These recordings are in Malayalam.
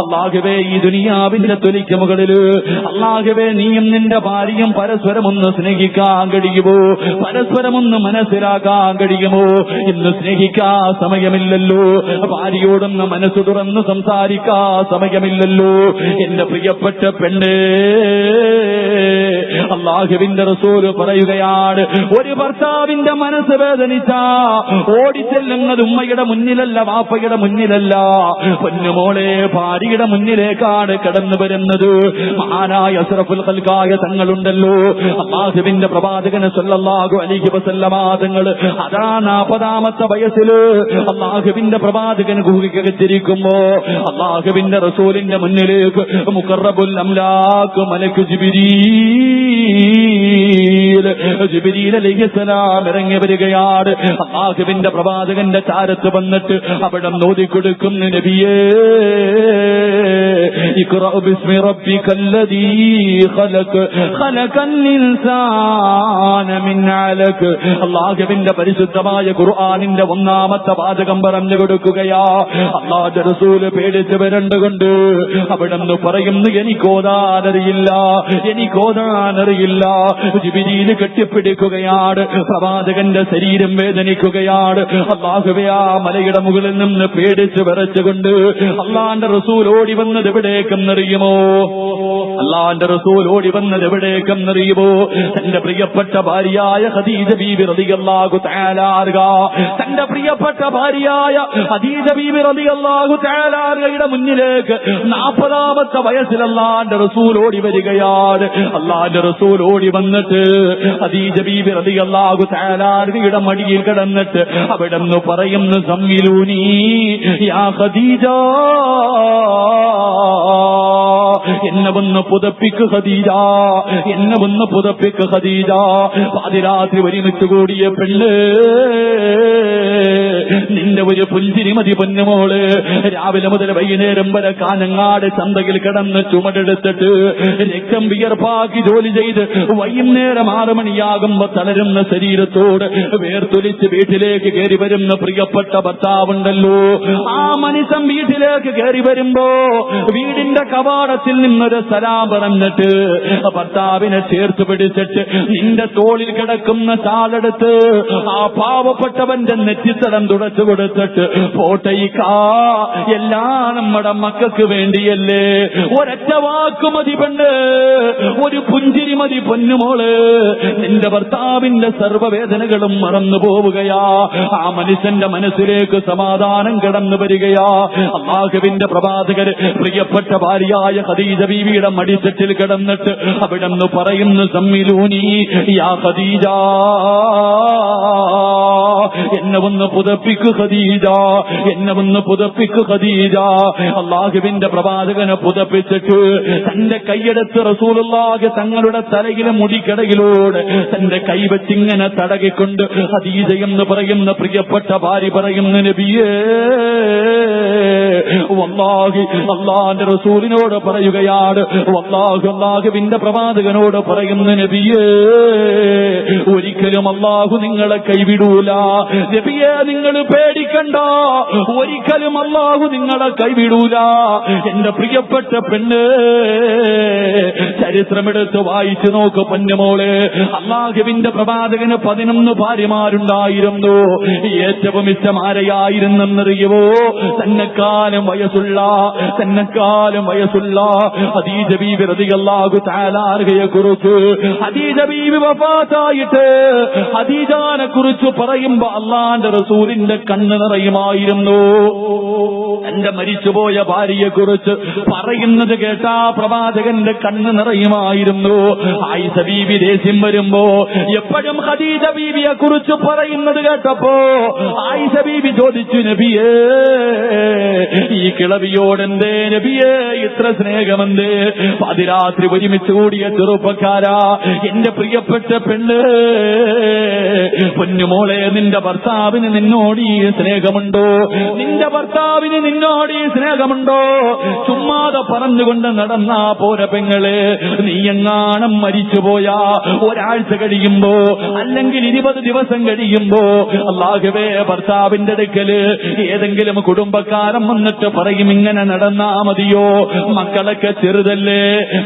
അല്ലാഹുവേ ഈ ദുനിയാവിന്റെ തൊലിക്ക് മുകളില് അല്ലാഹുവേ നീയും നിന്റെ ഭാര്യയും പരസ്പരമൊന്ന് സ്നേഹിക്കാൻ കഴിയുമോ? പരസ്പരമൊന്ന് മനസ്സിലാക്കാൻ കഴിയുമോ? ഇന്ന് സ്നേഹിക്കാൻ സമയമില്ലല്ലോ, ഭാര്യയോടൊന്ന് മനസ്സ് തുറന്ന് സംസാരിക്കാൻ സമയമില്ലല്ലോ. എന്റെ പ്രിയപ്പെട്ട പെണ്ണേ, അല്ലാഹുവിന്റെ റസൂല് പറയുകയാണ്, ഒരു ഭർത്താവിന്റെ മനസ്സ് വേദനിച്ച ഓടിച്ചെല്ലുന്നത് ഉമ്മയുടെ മുന്നിലല്ല, വാപ്പയുടെ മുന്നിലല്ല, പൊന്നുമോളെ ഭാര്യയുടെ മുന്നിലേക്കാണ് കടന്നു വരുന്നത്. മഹാനായ അസ്റഫുൽ ഖൽഖായ തങ്ങളുണ്ടല്ലോ, അല്ലാഹുവിന്റെ പ്രവാചകൻ സല്ലല്ലാഹു അലൈഹി വസല്ലമ തങ്ങൾ അതാ 40ാമത്തെ വയസ്സില് അല്ലാഹുവിന്റെ പ്രവാചകൻ ഗുഹയ്ക്കകത്തിരിക്കുമ്പോ അല്ലാഹുവിന്റെ റസൂലിന്റെ മുന്നിലേക്ക് മുഖറബുൽ അംലാഖ് മലക്ക് ജിബ്രീൽ അലൈഹിസ്സലാം ഇറങ്ങി വരികയാണ്. അല്ലാഹുവിന്റെ പ്രവാചകന്റെ ചാരത്ത് വന്നിട്ട് അവിടെ ഓതിക്കൊടുക്കുന്നു, നബിയേ ഇഖ്റഅ ബിസ്മി റബ്ബികല്ലദീ ഖലഖ് ഖലഖൽ ഇൻസാന മിൻ അലഖ്. അല്ലാഹുവിന്റെ പരിശുദ്ധമായ ഖുർആനിന്റെ 1ാമത്തെ വാചകം പറഞ്ഞു കൊടുക്കുകയാ. അല്ലാഹുവിന്റെ റസൂല് പേടിച്ച് വരണ്ടുകൊണ്ട് അവിടെ പറയുന്നു, എനിക്കോതാനറിയില്ല, എനിക്കോതാനറിയില്ല. ജിബ്രീൽ കെട്ടിപ്പിടിക്കുകയാണ്, പ്രവാചകന്റെ ശരീരം വേദനിക്കുകയാണ്. അല്ലാഹുവേ ആ മലയുടെ മുകളിൽ നിന്ന് പേടിച്ച് വിറച്ചുകൊണ്ട് അല്ലാഹുവിന്റെ റസൂൽ ഓടി വന്നത് എവിടേക്കെന്നറിയുമോ? അല്ലാഹുവിന്റെ റസൂൽ ഓടി വന്നത് എവിടേക്കെന്നറിയുമോ? തന്റെ പ്രിയപ്പെട്ട ഭാര്യയായ ഖദീജ ബീബി റളിയല്ലാഹു തആല അൻഹ, തന്റെ പ്രിയപ്പെട്ട ഭാര്യയായ ഖദീജ ബീബി റളിയല്ലാഹു തആല അൻഹയുടെ മുന്നിലേക്ക് 40ാമത്തെ വയസ്സിൽ അല്ലാഹുവിന്റെ റസൂൽ ഓടി വരികയാണ്. അല്ലാഹുവിന്റെ റസൂൽ ഓടി വന്നിട്ട് ഖദീജ ബീബി റളിയല്ലാഹു തആല അൻഹയുടെ മടിയിൽ കിടന്നിട്ട് അവിടെ നിന്ന് പറയുന്നു, സമ്മിലൂനി യാ ഖദീജ, എന്നെ ഒന്ന് പുതപ്പിക്ക് ഖദീജ, എന്നെ ഒന്ന് പുതപ്പിക്ക് ഖദീജ. പാതിരാത്രി ഒരുമിച്ച് കൂടിയ പെണ്ണ്, നിന്റെ ഒരു പുഞ്ചിരി മതി പൊന്നുമോള്. രാവിലെ മുതൽ വൈകുന്നേരം വരെ കാഞ്ഞങ്ങാട് ചന്തയിൽ കിടന്ന് ചുമടെടുത്തിട്ട് രക്തം വിയർപ്പാക്കി ജോലി ചെയ്ത് വൈകുന്നേരം 6 മണിയാകുമ്പോ തളരുന്ന ശരീരത്തോട് വേർത്തൊലിച്ച് വീട്ടിലേക്ക് കയറി വരുന്ന പ്രിയപ്പെട്ട ഭർത്താവുണ്ടല്ലോ, ആ മനുഷ്യൻ വീട്ടിലേക്ക് കയറി വരുമ്പോ വീടിന്റെ കവാടത്തിൽ നിന്നൊരു സലാം പറഞ്ഞിട്ട് ഭർത്താവിനെ ചേർത്ത് പിടിച്ചിട്ട് നിന്റെ തോളിൽ കിടക്കുന്ന ചാലെടുത്ത് ആ പാവപ്പെട്ടവന്റെ നെറ്റിത്തടം തുടച്ചു കൊടുത്തിട്ട് പോട്ടയിക്കാ, എല്ലാം നമ്മുടെ മക്കൾക്ക് വേണ്ടിയല്ലേ, ഒരൊറ്റ വാക്കു മതി പെണ്ണ്, ഒരു പുഞ്ചിരി മതി പൊന്നുമോള്, നിന്റെ ഭർത്താവിന്റെ സർവ്വവേദനകളും മറന്നു പോവുകയാ. ആ മനുഷ്യന്റെ മനസ്സിലേക്ക് സമാധാനം കടന്നു വരികയാ. അല്ലാഹുവിന്റെ പ്രവാചകർ പ്രിയപ്പെട്ട ഭാര്യയായ ഖദീജ ബീവിയുടെ മടിത്തട്ടിൽ കിടന്നിട്ട് അവിടെ നിന്ന് പറയുന്നു, സമ്മിലൂനി യാ ഖദീജ, എന്നെ ഒന്ന് പുതപ്പിക്ക് ഖദീജ, എന്നെ ഒന്ന് പുതപ്പിക്ക് ഖദീജ. അല്ലാഹുവിന്റെ പ്രവാചകനെ പുതപ്പിച്ചിട്ട് തന്റെ കൈയെടുത്ത് റസൂലുള്ളാഹി തങ്ങളുടെ തലയിലെ മുടിക്കടയിലൂടെ തന്റെ കൈവച്ചിങ്ങനെ തടകിക്കൊണ്ട് ഖദീജ എന്ന് പറയുന്ന പ്രിയപ്പെട്ട ഭാര്യ പറയുന്ന, നബിയേ വല്ലാഹി, അല്ലാഹുവിന്റെ റസൂലിനോട് പറയുകയാണ്, വല്ലാഹി അല്ലാഹുവിന്റെ പ്രവാചകനോട് പറയുന്ന, നബിയേ ഒരിക്കലും അല്ലാഹു നിങ്ങളെ കൈവിടൂല, നബിയേ നിങ്ങൾ പേടിക്കണ്ട, ഒരിക്കലും അല്ലാഹു നിങ്ങളെ കൈവിടൂല. എന്റെ പ്രിയപ്പെട്ട പെണ്ണ്, ചരിത്രമെടുത്ത് വായിച്ചു നോക്ക് പൊന്നുമോളെ. അല്ലാഹുവിന്റെ പ്രവാചകന് 11 ഭാര്യമാരുണ്ടായിരുന്നു. ഏറ്റവും ഇഷ്ടം ആരെയായിരുന്നെന്നറിയുമോ? തന്നെക്കാലം വയസ്സുള്ള ഖദീജ ബീബി റളിയല്ലാഹു തആല അൻഹയെ കുറിച്ച്, ഖദീജ ബീബി വഫാത്തായിട്ട് ഖദീജാനെ കുറിച്ച് പറയുമ്പോ അല്ലാഹുവിന്റെ റസൂലിന്റെ കണ്ണ് നിറയുമായിരുന്നു. തന്റെ മരിച്ചുപോയ ഭാര്യയെ കുറിച്ച് പറയുന്നത് കേട്ടാ പ്രവാചകന്റെ കണ്ണ് നിറയുമായിരുന്നു. ആയിഷ ബീബി ദേഷ്യം വരുമ്പോ എപ്പോഴും ഖദീജ ബീബിയെ കുറിച്ച് പറയുന്നത് കേട്ടപ്പോ ആയിഷ ബീബി ചോദിച്ചു, നബിയേ ഈ കിളവിയോടെന്തേ നബിയേ ഇത്ര സ്നേഹമെന്തേ? പാതിരാത്രി ഒരുമിച്ച് കൂടിയ ചെറുപ്പക്കാരാ, എന്റെ പ്രിയപ്പെട്ട പെണ്ണ്, പൊന്നുമോളെ, നിന്റെ ഭർത്താവിന് നിന്നോട് നിന്നോട് ഈ സ്നേഹമുണ്ടോ? നിന്റെ ഭർത്താവിന് നിന്നോട് ഈ സ്നേഹമുണ്ടോ? ചുമ്മാതെ പറഞ്ഞുകൊണ്ട് നടന്നാ പോരെ പെങ്ങളെ. നീ എങ്ങാണം മരിച്ചുപോയാ ഒരാഴ്ച കഴിയുമ്പോ അല്ലെങ്കിൽ 20 ദിവസം കഴിയുമ്പോ അല്ലാഹുവേ ഭർത്താവിന്റെ അടുക്കല് ഏതെങ്കിലും കുടുംബക്കാരൻ വന്നിട്ട് പറയും ഇങ്ങനെ നടന്നാ മതിയോ? മക്കളൊക്കെ ചെറുതല്ലേ,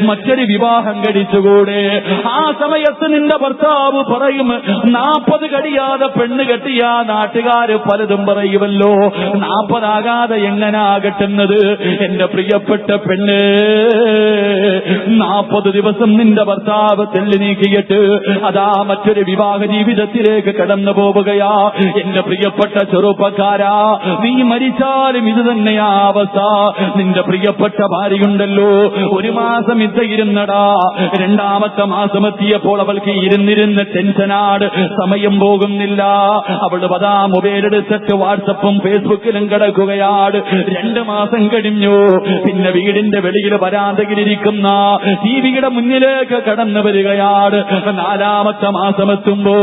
മറ്റൊരു വിവാഹം കഴിച്ചുകൂടെ? ആ സമയത്ത് നിന്റെ ഭർത്താവ് പറയും 40 കഴിയാതെ പെണ്ണ് കെട്ടിയ നാട്ടുകാര് പലതും പറയുമല്ലോ. 40 ആകാതെ എങ്ങനെ ആകട്ടുന്നത്? എന്റെ പ്രിയപ്പെട്ട പെണ്ണ്, 40 ദിവസം നിന്റെ ഭർത്താവ് തെള്ളി നീക്കിയിട്ട് അതാ മറ്റൊരു വിവാഹ ജീവിതത്തിലേക്ക് കടന്നു പോവുകയാ. എന്റെ പ്രിയപ്പെട്ട ചെറുപ്പക്കാരാ, നീ മരിച്ചാലും ഇത് തന്നെയാ അവസ്ഥ. നിന്റെ പ്രിയപ്പെട്ട ഭാര്യയുണ്ടല്ലോ, 1 മാസം ഇద్దയിരുന്നടാ, 2ാമത്തെ മാസം എത്തിയപ്പോൾ അവൾക്ക് ഇരുന്നിരുന്ന് ടെൻഷനാട്, സമയം പോകുന്നില്ല. അവൾ പതാ മൊബൈലെടുത്തിട്ട് വാട്സപ്പും ഫേസ്ബുക്കിലും കിടക്കുകയാണ്. 2 മാസം കഴിഞ്ഞു. പിന്നെ വീടിന്റെ വെളിയിൽ വരാന്തയിലിരിക്കുന്ന ടിവിയുടെ മുന്നിലേക്ക് കടന്നു വരികയാണ്. 4ാമത്തെ മാസം എത്തുമ്പോ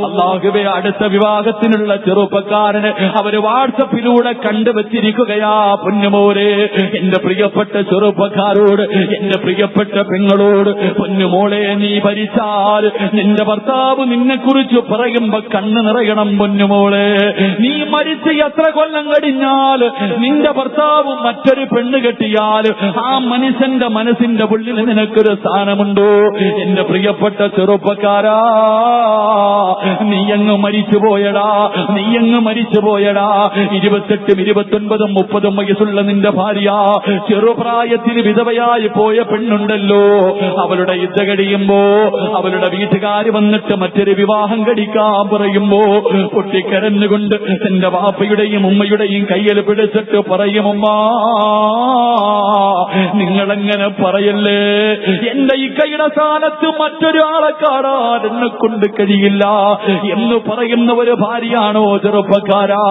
അല്ലാഹുവേ അടുത്ത വിവാഹത്തിനുള്ള ചെറുപ്പക്കാരന് അവര് വാട്സപ്പിലൂടെ കണ്ടുവച്ചിരിക്കുകയാ. പൊന്നുമോരെ, എന്റെ പ്രിയപ്പെട്ട ചെറുപ്പക്കാരോട്, എന്റെ പ്രിയപ്പെട്ട പെങ്ങളോട്, പൊന്നുമോളെ, നീ ഭരിച്ചാൽ നിന്റെ ഭർത്താവ് നിന്നെ കുറിച്ച് പറയുമ്പോ കണ്ണ് നിറയണം. പൊന്നുമോളെ, നീ മരിച്ച് എത്ര കൊല്ലം കഴിഞ്ഞാൽ നിന്റെ ഭർത്താവ് മറ്റൊരു പെണ്ണ് കെട്ടിയാൽ ആ മനുഷ്യന്റെ മനസ്സിന്റെ ഉള്ളിൽ നിനക്കൊരു സ്ഥാനമുണ്ടോ? എന്റെ പ്രിയപ്പെട്ട ചെറുപ്പക്കാരാ, നീയങ്ങ് മരിച്ചുപോയടാ, നീയങ്ങ് മരിച്ചുപോയടാ. 28, 29, 30 വയസ്സുള്ള നിന്റെ ഭാര്യ ചെറുപ്രായത്തിൽ വിധവയായി പോയ പെണ്ണുണ്ടല്ലോ, അവളുടെ ഇദ്ദ കഴിയുമ്പോ അവളുടെ വീട്ടുകാര് വന്നിട്ട് മറ്റൊരു വിവാഹം കഴിക്കാൻ പറയുമ്പോ പൊട്ടിക്കരഞ്ഞുകൊണ്ട് എന്റെ വാപ്പയുടെയും ഉമ്മയുടെയും കയ്യിൽ പിടിച്ചിട്ട് പറയും, ഉമ്മാ നിങ്ങളെങ്ങനെ പറയല്ലേ, എന്റെ ഈ കൈയുടെ സ്ഥാനത്ത് മറ്റൊരാളെ കാണാൻ എന്നെ കൊണ്ട് കഴിയില്ല എന്ന് പറയുന്ന ഒരു ഭാര്യയാണോ ചെറുപ്പക്കാരാ?